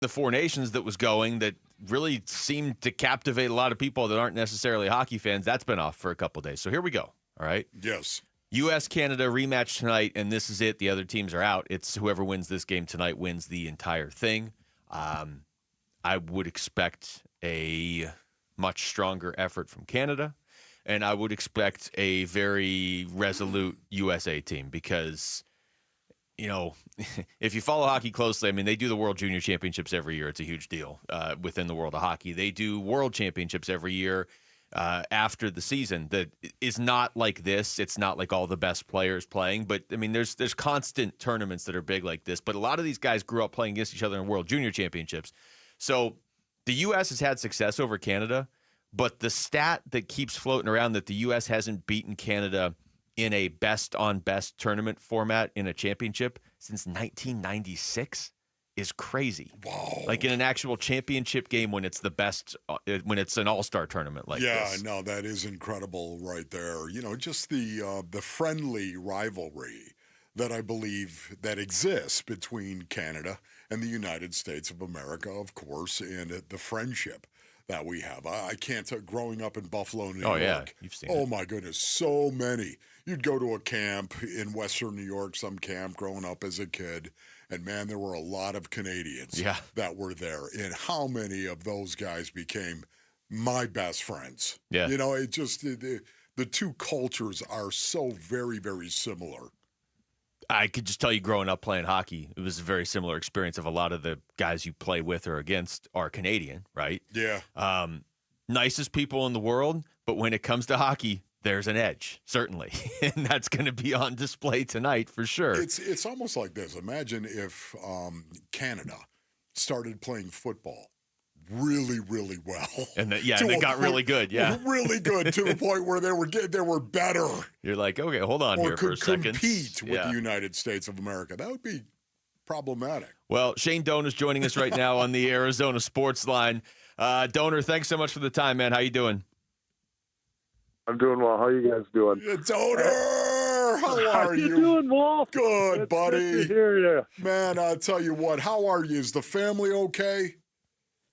the Four Nations that was going that really seemed to captivate a lot of people that aren't necessarily hockey fans. That's been off for a couple days. So here we go. All right. Yes. U.S.-Canada rematch tonight, and this is it. The other teams are out. It's whoever wins this game tonight wins the entire thing. I would expect a much stronger effort from Canada, and I would expect a very resolute USA team because, you know, if you follow hockey closely, I mean, they do the World Junior Championships every year. It's a huge deal within the world of hockey. They do World Championships every year after the season that is not like this. It's not like all the best players playing, but I mean, there's constant tournaments that are big like this, but a lot of these guys grew up playing against each other in World Junior Championships. So the U.S. has had success over Canada, but the stat that keeps floating around that the U.S. hasn't beaten Canada in a best-on-best tournament format in a championship since 1996 is crazy. Wow. Like in an actual championship game when it's the best, when it's an all-star tournament like this. Yeah, no, that is incredible right there. You know, just the friendly rivalry that I believe that exists between Canada and the United States of America, of course, and the friendship that we have. I can't tell, growing up in Buffalo, New York. Yeah, you've seen Oh, it. my goodness, so many. You'd go to a camp in Western New York, some camp growing up as a kid, and, man, there were a lot of Canadians that were there. And how many of those guys became my best friends? Yeah. You know, it just the two cultures are so very, very similar. I could just tell you growing up playing hockey, it was a very similar experience of a lot of the guys you play with or against are Canadian, right? Yeah. Nicest people in the world, but when it comes to hockey, there's an edge, certainly. And that's going to be on display tonight for sure. It's almost like this. Imagine if Canada started playing football really, really well. And they got really good, really good to the point where they were better. You're like, okay, hold on here for a second. Or could compete with the United States of America. That would be problematic. Well, Shane Doan is joining us right now on the Arizona Sports Line. Donor, thanks so much for the time, man. How you doing? I'm doing well. How you guys doing? Donor, how are you? How you doing, Wolf? Good, buddy. Good to hear you. Man, I'll tell you what. How are you? Is the family okay?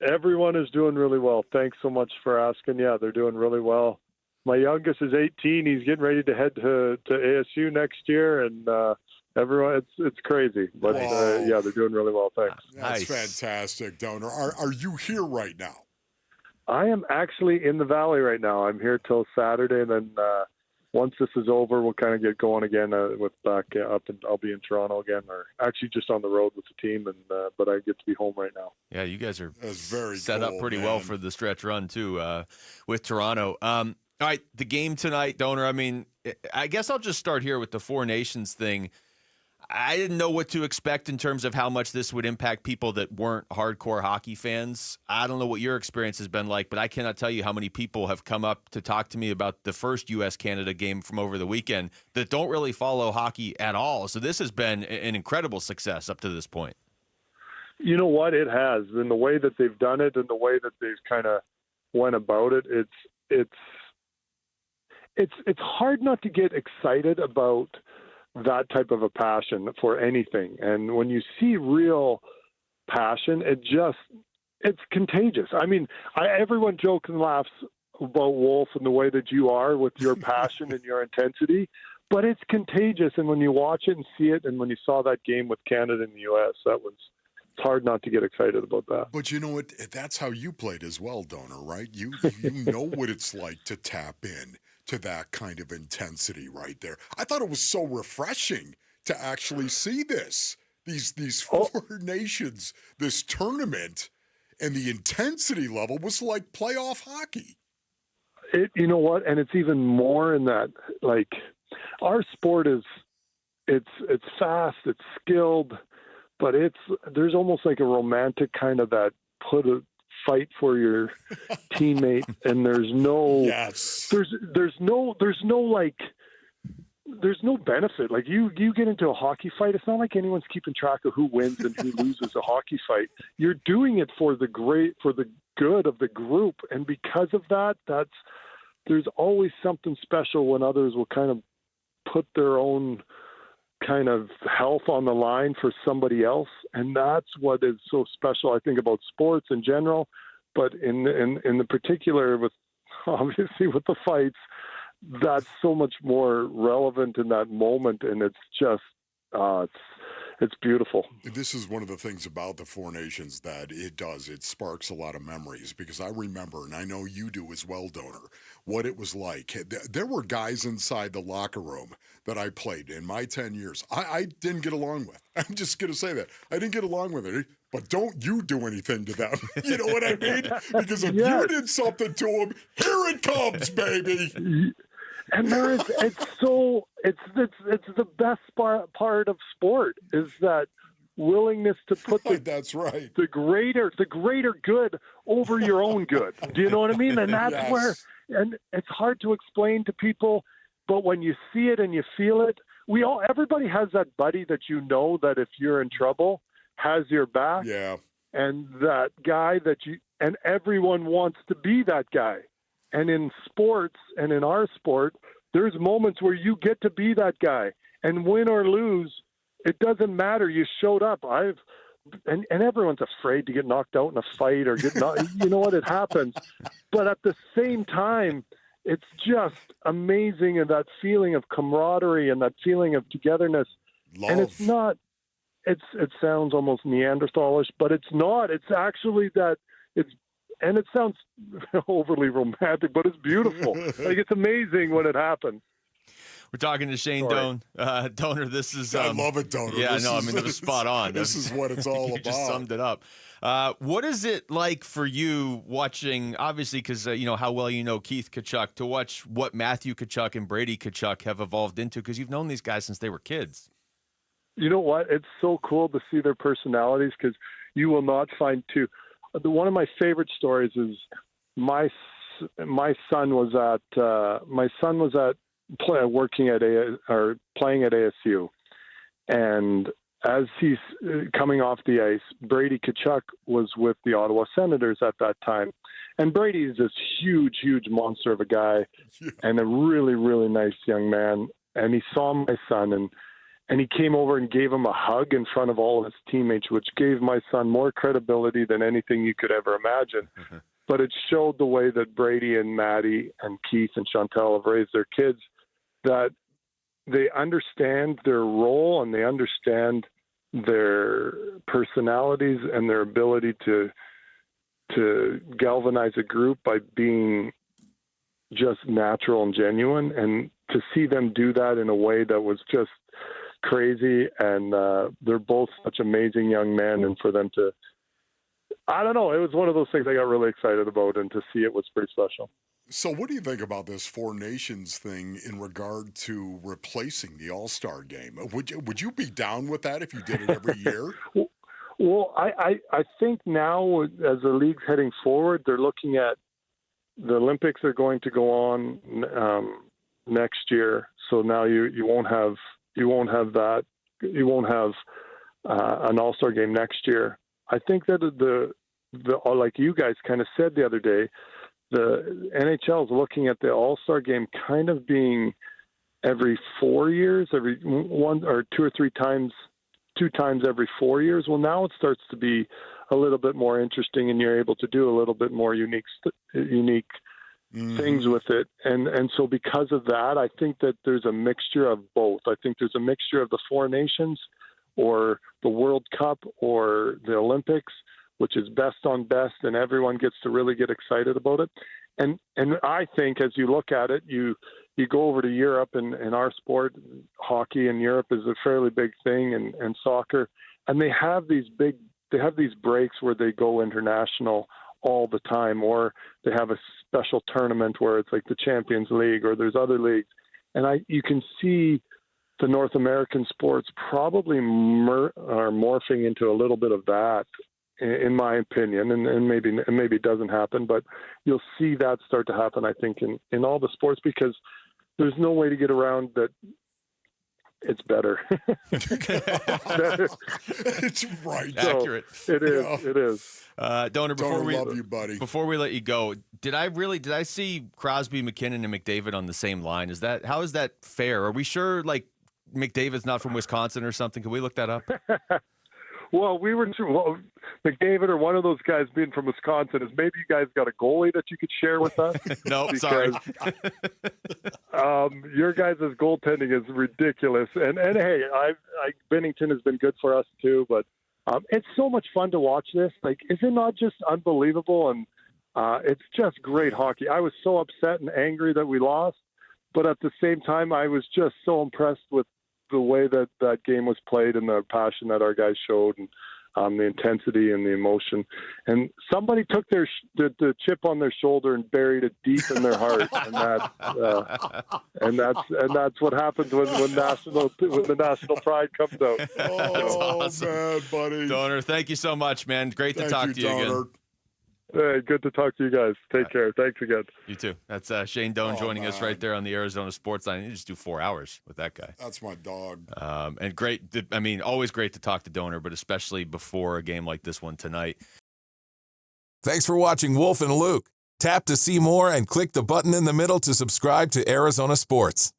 Everyone is doing really well. Thanks so much for asking. Yeah, they're doing really well. My youngest is 18. He's getting ready to head to ASU next year, and everyone, it's crazy. But yeah, they're doing really well. Thanks. That's fantastic, Donor. Are you here right now? I am actually in the Valley right now. I'm here till Saturday, and then once this is over, we'll kind of get going again with back up, and I'll be in Toronto again, or actually just on the road with the team. And but I get to be home right now. Yeah, you guys are very set up pretty well for the stretch run too with Toronto. All right, the game tonight, Donor. I mean, I guess I'll just start here with the Four Nations thing. I didn't know what to expect in terms of how much this would impact people that weren't hardcore hockey fans. I don't know what your experience has been like, but I cannot tell you how many people have come up to talk to me about the first U.S.-Canada game from over the weekend that don't really follow hockey at all. So this has been an incredible success up to this point. You know what? It has. In the way that they've done it and the way that they've kind of went about it, it's hard not to get excited about that type of a passion for anything. And when you see real passion, it's contagious. I mean, everyone jokes and laughs about Wolf and the way that you are with your passion and your intensity, but it's contagious. And when you watch it and see it, and when you saw that game with Canada and the U.S., it's hard not to get excited about that. But you know what? That's how you played as well, Donor, right? You know what it's like to tap in to that kind of intensity right there. I thought it was so refreshing to actually see these four nations, this tournament, and the intensity level was like playoff hockey. You know what? And it's even more in that, like, our sport it's fast, it's skilled, but there's almost like a romantic kind of that fight for your teammate, and there's no benefit. Like you get into a hockey fight, it's not like anyone's keeping track of who wins and who loses a hockey fight. You're doing it for the good of the group, and because of that, there's always something special when others will kind of put their own kind of health on the line for somebody else. And that's what is so special, I think, about sports in general. But in the particular, with obviously with the fights, that's so much more relevant in that moment. And it's just, it's beautiful. This is one of the things about the Four Nations that it sparks a lot of memories, because I remember, and I know you do as well, Donor, what it was like. There were guys inside the locker room that I played in my 10 years. I didn't get along with. I'm just going to say that. I didn't get along with it. But don't you do anything to them. You know what I mean? Because if you did something to them, here it comes, baby. And it's the best part of sport is that willingness to put that's right. the greater good over your own good. Do you know what I mean? And that's Yes. where, and it's hard to explain to people, but when you see it and you feel it, everybody has that buddy that you know that if you're in trouble has your back. Yeah. And that guy and everyone wants to be that guy. And in sports and in our sport, there's moments where you get to be that guy, and win or lose, it doesn't matter. You showed up. And everyone's afraid to get knocked out in a fight or get knocked. You know what? It happens. But at the same time, it's just amazing, and that feeling of camaraderie and that feeling of togetherness. Love. And it's not. It sounds almost Neanderthalish, but it's not. It's actually that it's. And it sounds overly romantic, but it's beautiful. Like, it's amazing when it happens. We're talking to Shane Doan. Donor, this is... I love it, Donor. Yeah, it was spot on. This is what it's all you about. Just summed it up. What is it like for you watching, obviously, because you know how well you know Keith Tkachuk, to watch what Matthew Tkachuk and Brady Tkachuk have evolved into, because you've known these guys since they were kids? You know what? It's so cool to see their personalities, because you will not find two... One of my favorite stories is my son was playing at ASU, and as he's coming off the ice, Brady Tkachuk was with the Ottawa Senators at that time, and Brady is this huge monster of a guy, and a really, really nice young man, and he saw my son, and he came over and gave him a hug in front of all of his teammates, which gave my son more credibility than anything you could ever imagine. Mm-hmm. But it showed the way that Brady and Maddie and Keith and Chantel have raised their kids, that they understand their role and they understand their personalities and their ability to galvanize a group by being just natural and genuine. And to see them do that in a way that was just crazy, and they're both such amazing young men, and for them to, I don't know, it was one of those things I got really excited about, and to see it was pretty special. So what do you think about this Four Nations thing in regard to replacing the All-Star game? Would you be down with that if you did it every year? Well, I think now, as the league's heading forward, they're looking at the Olympics are going to go on next year, so now you won't have that. You won't have an All-Star game next year. I think that the like you guys kind of said the other day, the NHL is looking at the All-Star game kind of being every 4 years, every one or two or three times, 2 times every 4 years. Well, now it starts to be a little bit more interesting, and you're able to do a little bit more unique things with it. And so because of that, I think that there's a mixture of both. I think there's a mixture of the Four Nations or the World Cup or the Olympics, which is best on best, and everyone gets to really get excited about it. And I think as you look at it, you go over to Europe, and our sport, hockey in Europe, is a fairly big thing, and soccer, and they have these breaks where they go international all the time, or they have a special tournament where it's like the Champions League, or there's other leagues. And you can see the North American sports probably are morphing into a little bit of that, in my opinion, and maybe it doesn't happen, but you'll see that start to happen, I think, in all the sports, because there's no way to get around that. It's better. It's right. Accurate. So it is. Yeah. It is. Donor, love you, buddy. Before we let you go, did I see Crosby, McKinnon, and McDavid on the same line? How is that fair? Are we sure, like, McDavid's not from Wisconsin or something? Can we look that up? Well, McDavid or one of those guys being from Wisconsin is maybe you guys got a goalie that you could share with us. No, sorry. Your guys' goaltending is ridiculous. And hey, Bennington has been good for us too, but it's so much fun to watch this. Like, is it not just unbelievable? And it's just great hockey. I was so upset and angry that we lost, but at the same time, I was just so impressed with the way that game was played and the passion that our guys showed, and the intensity and the emotion. And somebody took the chip on their shoulder and buried it deep in their heart, and that's what happens when the national pride comes out. Oh, awesome. man, buddy. Donor, thank you so much, man. Great to talk to you Donor. again. Hey, good to talk to you guys. Take care. Thanks again. You too. That's Shane Doan joining us right there on the Arizona Sports Line. You just do 4 hours with that guy. That's my dog. And great. I mean, always great to talk to Donor, but especially before a game like this one tonight. Thanks for watching Wolf and Luke. Tap to see more and click the button in the middle to subscribe to Arizona Sports.